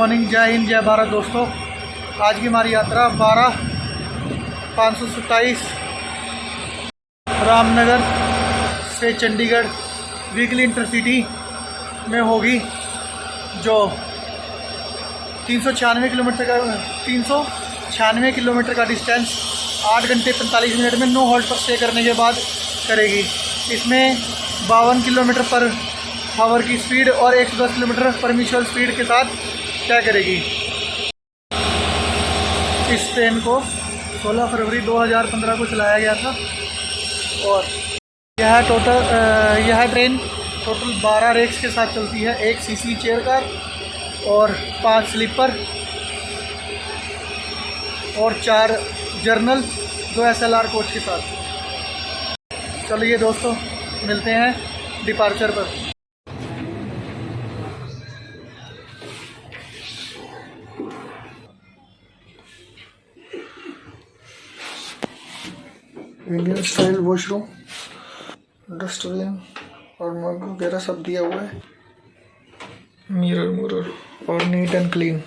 Morning, जय हिंद, जय भारत दोस्तों। आज की हमारी यात्रा 12/527 रामनगर से चंडीगढ़ वीकली इंटरसिटी में होगी, जो 396 किलोमीटर का डिस्टेंस 8 घंटे 45 मिनट में नो हॉल्ट पर स्टे करने के बाद करेगी। इसमें 52 किलोमीटर पर हावर की स्पीड और 110 किलोमीटर पर म्यूचुअल स्पीड के साथ तय करेगी। इस ट्रेन को 16 फरवरी 2015 को चलाया गया था और यह ट्रेन टोटल 12 रेक्स के साथ चलती है, 1 सीसी चेयर कार और 5 स्लीपर और 4 जर्नल, 2 SLR कोच के साथ। चलिए दोस्तों, मिलते हैं डिपार्चर पर। इंडियन स्टाइल वॉशरूम, डस्टबिन और मग वगैरह सब दिया हुआ है। मिरर और neat and clean.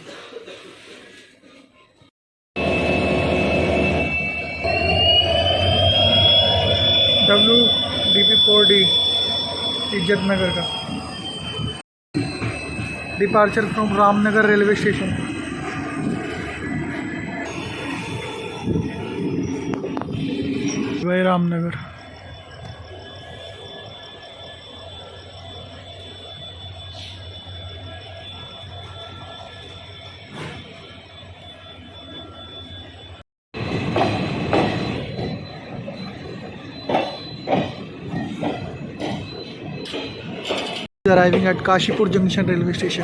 WDP4D Izzatnagar का departure from Ramnagar railway station. वही Ramnagar. Arriving at Kashipur junction railway station.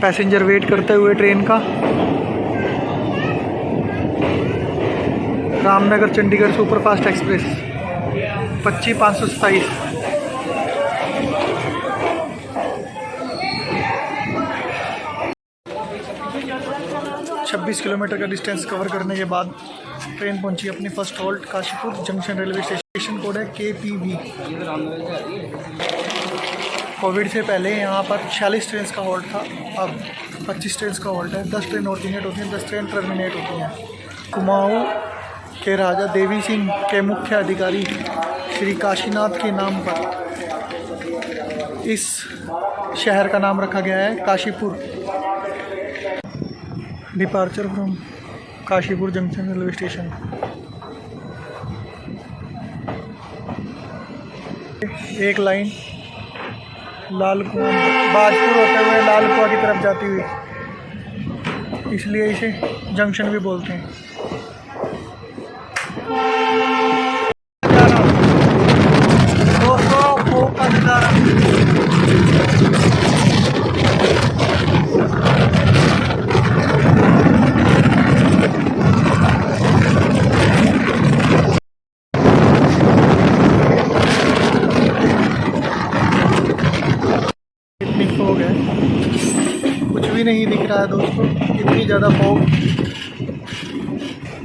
Passenger wait करते हुए ट्रेन का रामनगर चंडीगढ़ सुपरफास्ट एक्सप्रेस 25/527। छब्बीस किलोमीटर का डिस्टेंस कवर करने के बाद ट्रेन पहुंची अपनी first halt Kashipur junction railway station. Code है KPV। कोविड से पहले यहाँ पर 46 ट्रेन का हॉल्ट था, अब 25 ट्रेन का हॉल्ट है। 10 ट्रेन ऑर्डिनेट होती हैं, 10 ट्रेन टर्मिनेट होती हैं। कुमाऊँ के राजा देवी सिंह के मुख्य अधिकारी श्री काशीनाथ के नाम पर इस शहर का नाम रखा गया है Kashipur. Departure from Kashipur junction railway station. एक लाइन लालकुआं बाजपुर होते हुए लालकुआं की तरफ जाती हुई, इसलिए इसे जंक्शन भी बोलते हैं। फॉग है, कुछ भी नहीं दिख रहा है दोस्तों, इतनी ज़्यादा फॉग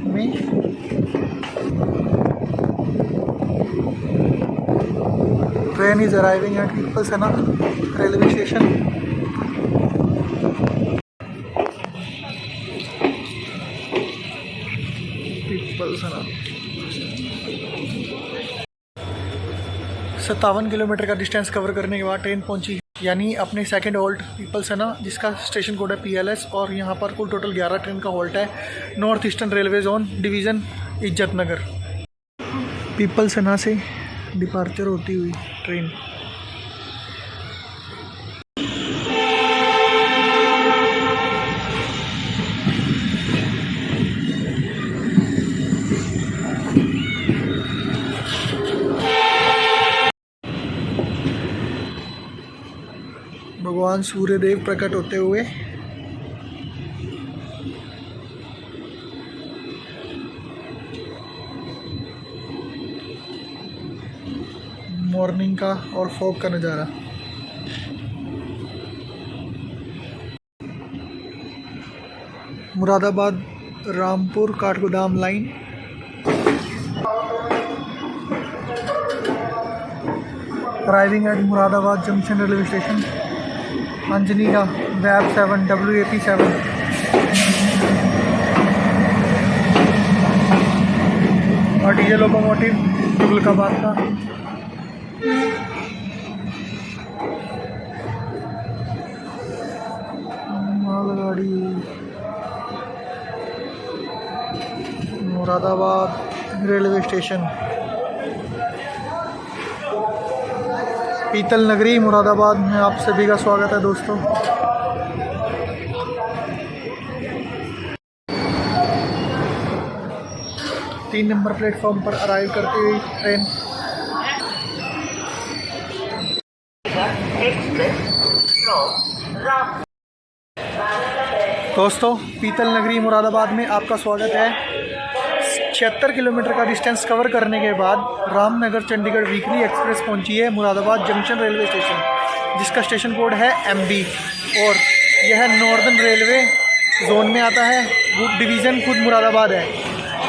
में। Train is arriving at Pipalsana railway station. Pipalsana 57 kilometre का डिस्टेंस कवर करने के बाद ट्रेन पहुंची, यानी अपने सेकंड हॉल्ट पीपलसना, जिसका स्टेशन कोड है PLS। और यहाँ पर कुल टोटल 11 ट्रेन का हॉल्ट है। North eastern railway zone division इज्जत नगर। पीपलसना से डिपार्चर होती हुई ट्रेन भगवान सूर्यदेव प्रकट होते हुए मॉर्निंग का और फॉग का नज़ारा। Moradabad Rampur Kathgodam line. Arriving at Moradabad junction railway station, Anjani का WAP 7 WAP 7। और डीजल लोकोमोटिव तुगलकाबाद का। मालगाड़ी मुरादाबाद रेलवे स्टेशन, पीतल नगरी मुरादाबाद में आप सभी का स्वागत है दोस्तों। तीन नंबर प्लेटफॉर्म पर अराइव करती हुई ट्रेन दोस्तों, पीतल नगरी मुरादाबाद में आपका स्वागत है। 76 किलोमीटर का डिस्टेंस कवर करने के बाद रामनगर चंडीगढ़ वीकली एक्सप्रेस पहुंची है मुरादाबाद जंक्शन रेलवे स्टेशन, जिसका स्टेशन कोड है MB और यह नॉर्दर्न रेलवे जोन में आता है। ग्रुप डिवीज़न खुद मुरादाबाद है।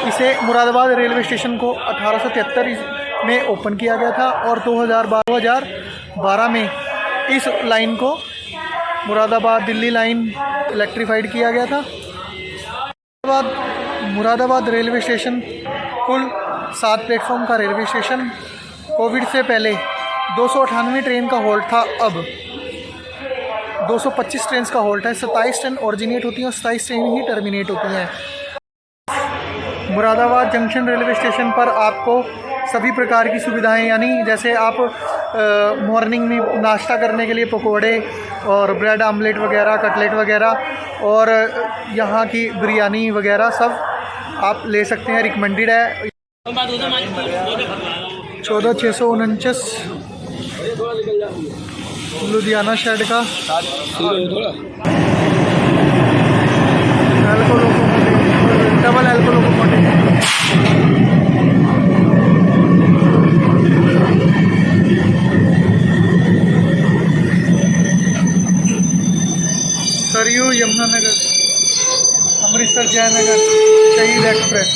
इसे मुरादाबाद रेलवे स्टेशन को 1873 में ओपन किया गया था और 2012 में इस लाइन को मुरादाबाद दिल्ली लाइन इलेक्ट्रीफाइड किया गया था। मुरादाबाद रेलवे स्टेशन कुल 7 प्लेटफॉर्म का रेलवे स्टेशन। कोविड से पहले 298 ट्रेन का होल्ड था, अब 225 ट्रेन का होल्ड है। 27 ट्रेन ओरिजिनेट होती हैं और 27 ट्रेन ही टर्मिनेट होती हैं। मुरादाबाद जंक्शन रेलवे स्टेशन पर आपको सभी प्रकार की सुविधाएं, यानी जैसे आप मॉर्निंग में नाश्ता करने के लिए पकोड़े और ब्रेड आमलेट वगैरह, कटलेट वगैरह और यहाँ की बिरयानी वगैरह सब आप ले सकते हैं। रिकमेंडेड है। 14649 लुधियाना शेड का डबल एल्को लोकोमोटिव। सरयू यमुनानगर अमृतसर जयनगर शहीद express.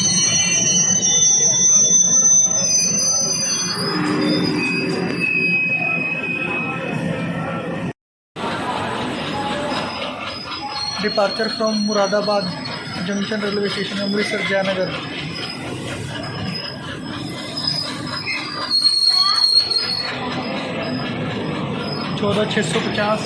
Departure from Moradabad junction railway station Amritsar Jaynagar. चौदह 650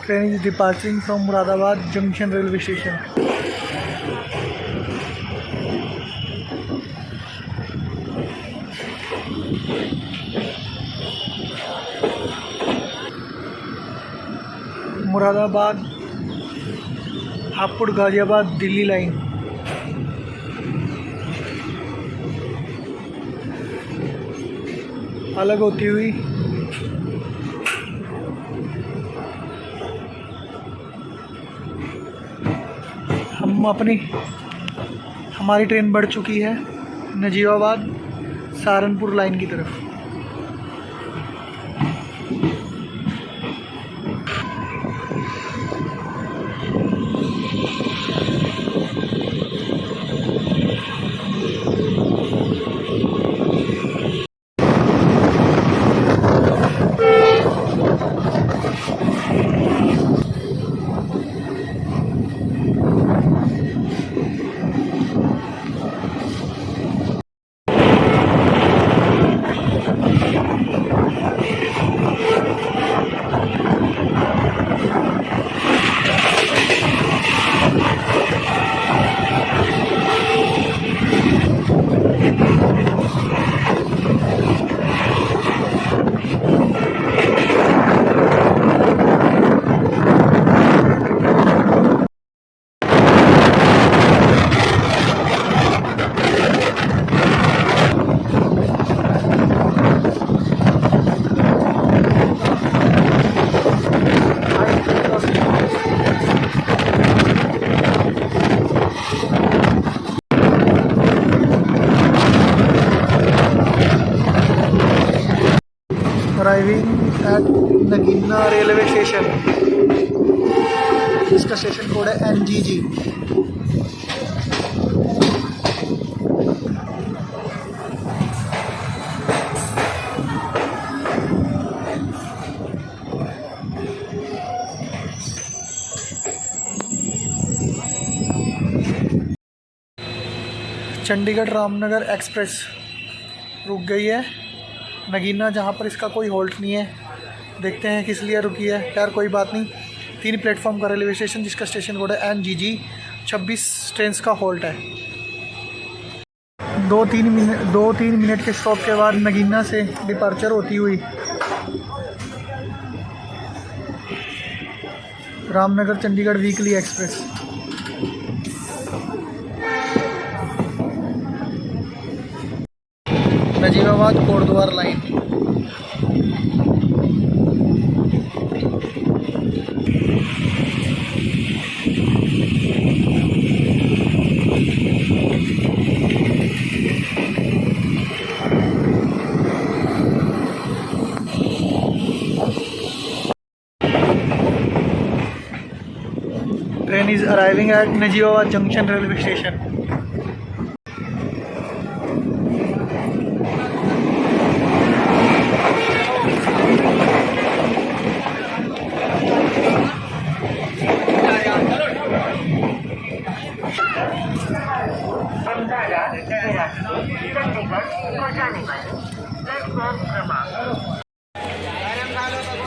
Train is departing from Muradabad Junction railway station. Moradabad Hapur Ghaziabad Delhi line. अलग होती हुई हमारी ट्रेन बढ़ चुकी है नजीबाबाद सहारनपुर लाइन की तरफ। Arriving at Nagina railway station, इसका स्टेशन कोड है NGG। चंडीगढ़ रामनगर एक्सप्रेस रुक गई है नगीना, जहाँ पर इसका कोई होल्ट नहीं है। देखते हैं किस लिए रुकी है। खैर कोई बात नहीं। 3 प्लेटफॉर्म का रेलवे स्टेशन जिसका स्टेशन कोड है NGG। 26 ट्रेन का होल्ट है। 2-3 मिनट के स्टॉप के बाद नगीना से डिपार्चर होती हुई Ramnagar Chandigarh weekly express. Najibabad Kotdwar line. Train is arriving eight Najibabad junction railway station.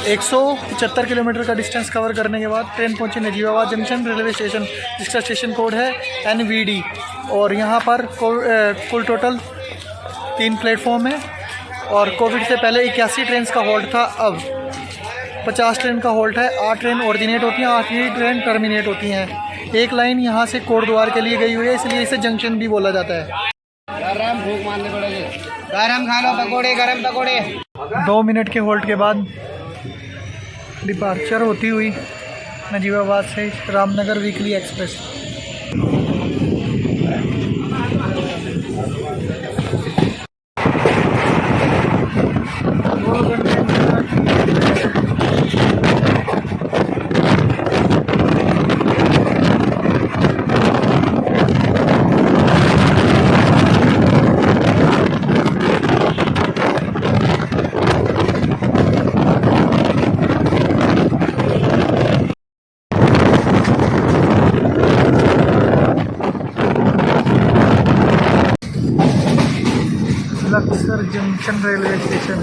एक 175 किलोमीटर का डिस्टेंस कवर करने के बाद ट्रेन पहुंची नजीबाबाद जंक्शन रेलवे स्टेशन, जिसका स्टेशन कोड है NVD। और यहाँ पर कुल टोटल 3 प्लेटफॉर्म है। और कोविड से पहले 81 ट्रेन का होल्ड था, अब 50 ट्रेन का होल्ड है। 8 ट्रेन ऑरिजिनेट होती हैं, 8 ही ट्रेन टर्मिनेट होती हैं। एक लाइन यहाँ से कोटद्वार के लिए गई हुई है, इसलिए इसे जंक्शन भी बोला जाता है। गरम खा लो पकोड़े, गरम पकोड़े। 2 मिनट के होल्ड के बाद डिपार्चर होती हुई नजीबाबाद से Ramnagar weekly express. Laksar junction railway station.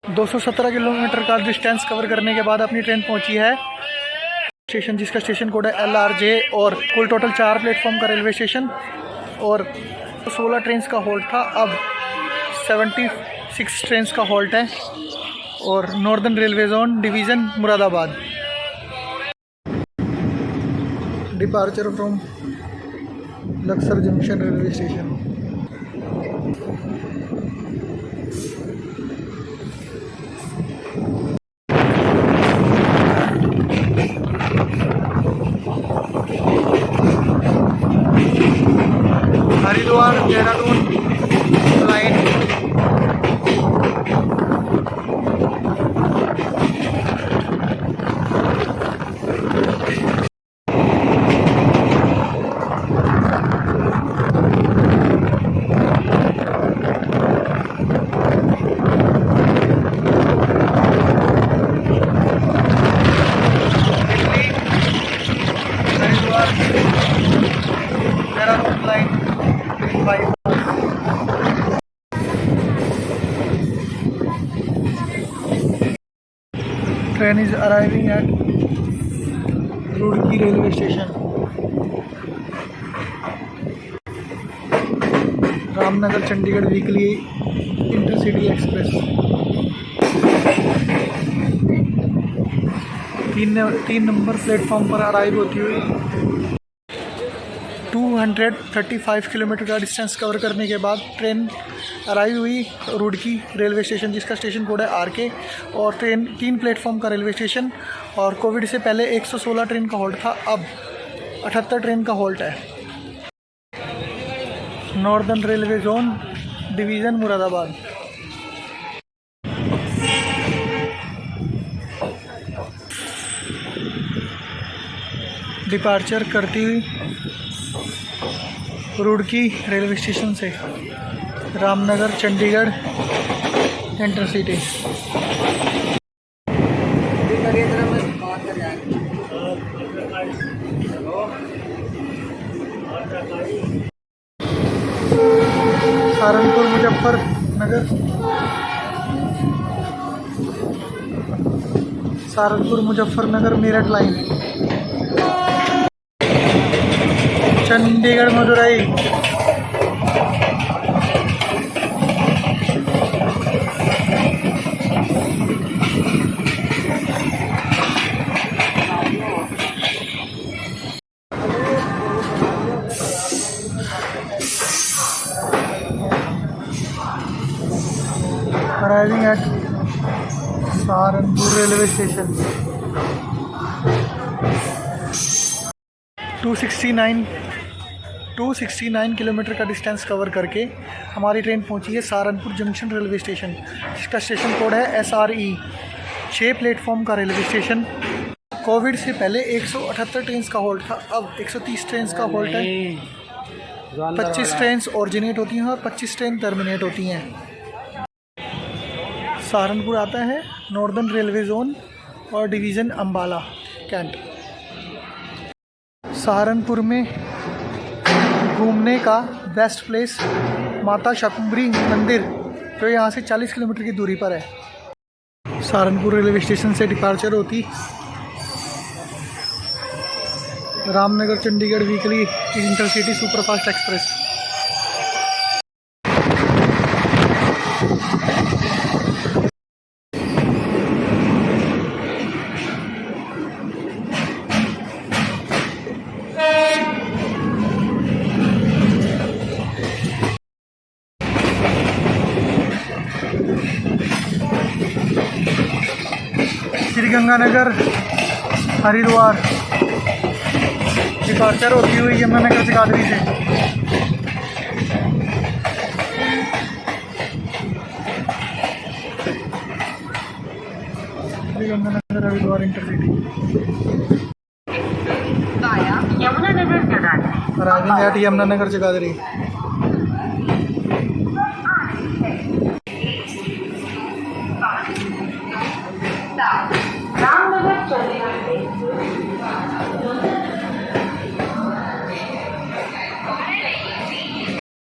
दो 217 किलोमीटर का डिस्टेंस कवर करने के बाद अपनी ट्रेन पहुंची है स्टेशन, जिसका स्टेशन कोड है LRJ। और कुल टोटल 4 प्लेटफॉर्म का रेलवे स्टेशन और 16 ट्रेन का होल्ट था, अब 76 ट्रेन का होल्ट है। और northern railway zone division Moradabad. Departure from Laksar junction railway station. Haridwar Dehradun line. Train is arriving at Roorkee railway station. Ramnagar Chandigarh weekly intercity express. तीन नंबर प्लेटफॉर्म पर अराइव होती हुई 235 किलोमीटर का डिस्टेंस कवर करने के बाद ट्रेन अराइव हुई रुड़की रेलवे स्टेशन, जिसका स्टेशन कोड है RK। और ट्रेन 3 प्लेटफॉर्म का रेलवे स्टेशन, और कोविड से पहले 116 ट्रेन का हॉल्ट था, अब 78 ट्रेन का हॉल्ट है। Northern railway zone division Moradabad. Departure करती हुई रुड़की रेलवे स्टेशन से Ramnagar Chandigarh intercity. Saharanpur Muzaffarnagar, Saharanpur Muzaffarnagar Meerut line. Chandigarh Madurai. Arriving at Saharanpur railway station. 269 kilometre का डिस्टेंस कवर करके हमारी ट्रेन पहुंची है सहारनपुर जंक्शन रेलवे स्टेशन, जिसका स्टेशन कोड है SRE। 6 प्लेटफॉर्म का रेलवे स्टेशन। कोविड से पहले 178 ट्रेन का हॉल्ट था, अब 130 ट्रेन का हॉल्ट है। 25 ट्रेन ओरिजिनेट होती हैं और 25 ट्रेन टर्मिनेट होती हैं। सहारनपुर आता है नॉर्दर्न रेलवे जोन और डिवीज़न अम्बाला कैंट। सहारनपुर में घूमने का बेस्ट प्लेस माता शाकुंभरी मंदिर, जो यहाँ से 40 किलोमीटर की दूरी पर है। सहारनपुर रेलवे स्टेशन से डिपार्चर होती Ramnagar Chandigarh weekly intercity superfast express. Sriganganagar Haridwar departure होती हुई यमुनानगर जगाधरी से। Sriganganagar Haridwar intercity. Arriving at Yamunanagar Jagadhri.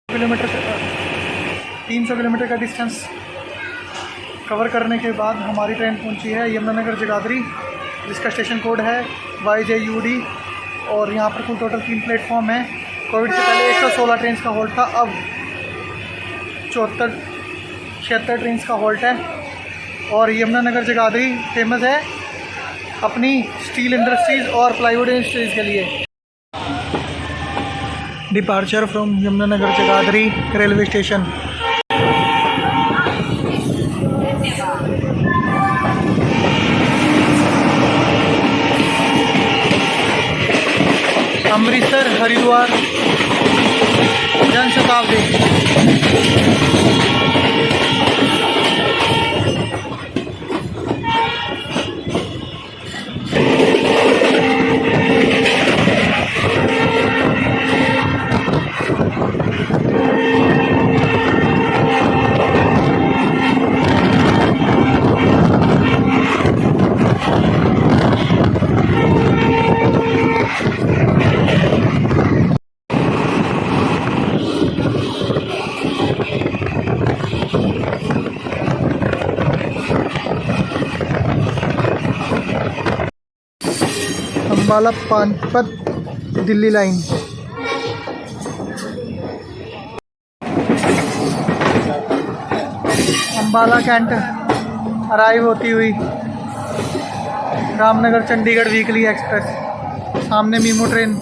Kilometre 300 kilometre का डिस्टेंस कवर करने के बाद हमारी ट्रेन पहुंची है यमुनानगर जगाधरी, जिसका स्टेशन कोड है YJUD। और यहाँ पर कुल टोटल 3 प्लेटफॉर्म है। कोविड से पहले 116 ट्रेन का हॉल्ट था, अब 76 ट्रेन का हॉल्ट है। और यमुनानगर जगाधरी फेमस है अपनी स्टील इंडस्ट्रीज़ और प्लाईवुड इंडस्ट्रीज़ के लिए। Departure from Yamunanagar Jagadhri railway station. Amritsar Haridwar Jan Shatabdi. Ambala Panipat Delhi line. Ambala cantt arrive होती हुई रामनगर चंडीगढ़ वीकली एक्सप्रेस, सामने मीमो ट्रेन।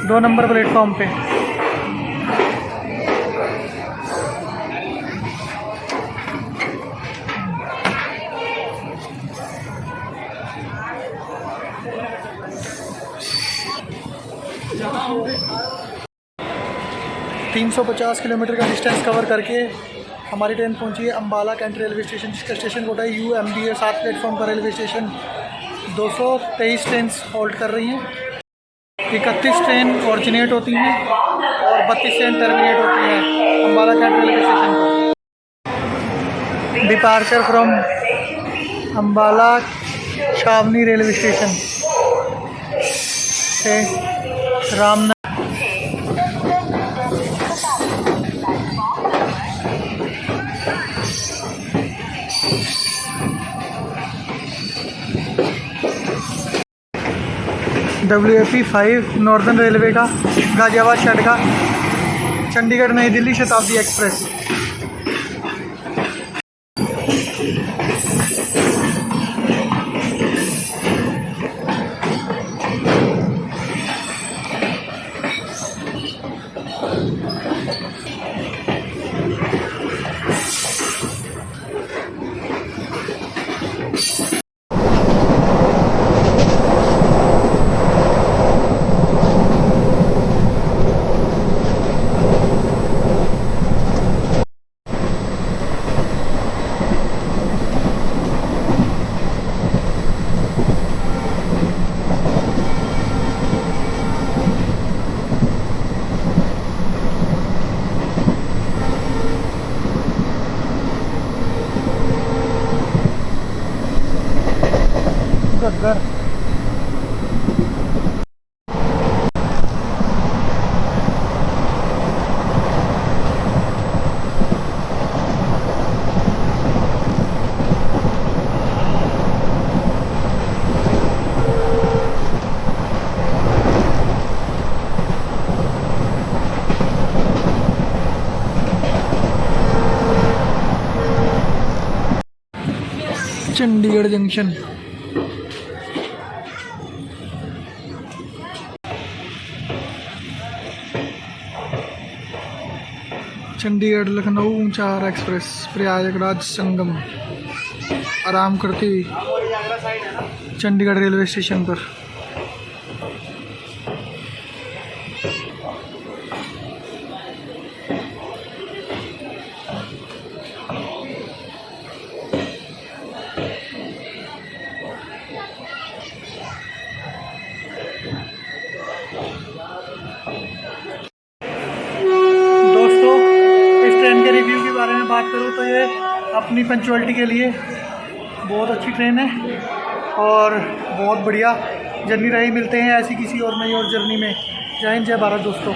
दो नंबर प्लेटफॉर्म पे। तीन 350 किलोमीटर का डिस्टेंस कवर करके हमारी ट्रेन पहुंची है अम्बाला कैंट रेलवे स्टेशन, जिसका स्टेशन कोड है UMB है। 7 प्लेटफॉर्म पर रेलवे स्टेशन। 223 ट्रेन होल्ड कर रही हैं। 31 ट्रेन ऑरिजिनेट होती हैं और 32 ट्रेन टर्मिनेट होती हैं अम्बाला कैंट रेलवे स्टेशन पर। डिपार्चर फ्रॉम अम्बाला छावनी रेलवे स्टेशन से रामनगर। WFE 5 नॉर्दर्न रेलवे का गाजियाबाद शटका चंडीगढ़ नई दिल्ली शताब्दी एक्सप्रेस। घर चंडीगढ़ जंक्शन। चंडीगढ़ लखनऊ ऊंचाहार एक्सप्रेस प्रयागराज संगम आराम करती हुई चंडीगढ़ रेलवे स्टेशन पर। रिव्यू के बारे में बात करूँ तो ये अपनी पंचुअलिटी के लिए बहुत अच्छी ट्रेन है और बहुत बढ़िया जर्नी रही। मिलते हैं ऐसी किसी और नई और जर्नी में। जय हिंद, जय भारत दोस्तों।